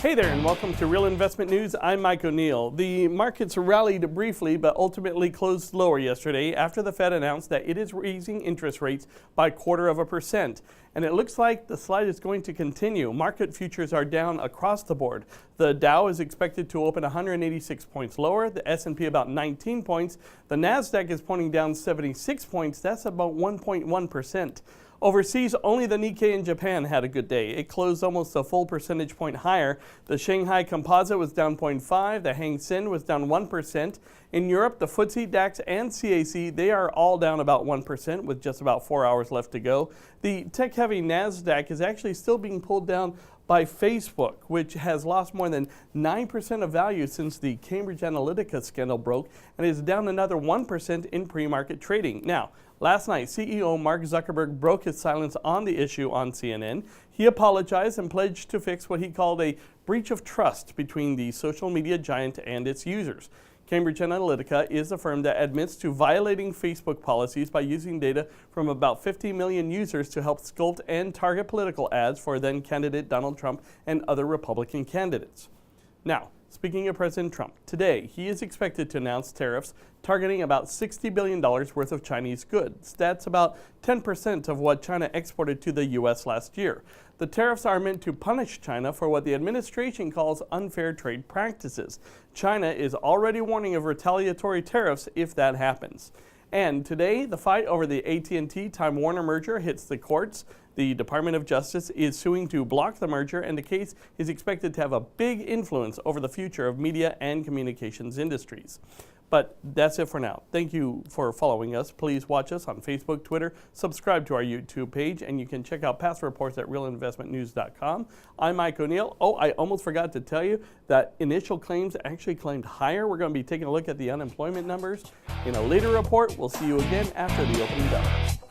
Hey there, and welcome to Real Investment News. I'm Mike O'Neill. The markets rallied briefly but ultimately closed lower yesterday after the Fed announced that it is raising interest rates by 0.25%. And it looks like the slide is going to continue. Market futures are down across the board. The Dow is expected to open 186 points lower, the S&P about 19 points. The Nasdaq is pointing down 76 points. That's about 1.1%. Overseas, only the Nikkei in Japan had a good day. It closed almost a full percentage point higher. The Shanghai Composite was down 0.5. The Hang Seng was down 1%. In Europe, the FTSE, DAX, and CAC, they are all down about 1% with just about 4 hours left to go. The tech-heavy Nasdaq is actually still being pulled down by Facebook, which has lost more than 9% of value since the Cambridge Analytica scandal broke and is down another 1% in pre-market trading. Now, last night, CEO Mark Zuckerberg broke his silence on the issue on CNN. He apologized and pledged to fix what he called a breach of trust between the social media giant and its users. Cambridge Analytica is the firm that admits to violating Facebook policies by using data from about 50 million users to help sculpt and target political ads for then-candidate Donald Trump and other Republican candidates. Now, speaking of President Trump, today he is expected to announce tariffs targeting about $60 billion worth of Chinese goods. That's about 10% of what China exported to the U.S. last year. The tariffs are meant to punish China for what the administration calls unfair trade practices. China is already warning of retaliatory tariffs if that happens. And today, the fight over the AT&T Time Warner merger hits the courts. The Department of Justice is suing to block the merger, and the case is expected to have a big influence over the future of media and communications industries. But that's it for now. Thank you for following us. Please watch us on Facebook, Twitter, subscribe to our YouTube page, and you can check out past reports at realinvestmentnews.com. I'm Mike O'Neill. Oh, I almost forgot to tell you that initial claims actually claimed higher. We're going to be taking a look at the unemployment numbers in a later report. We'll see you again after the opening bell.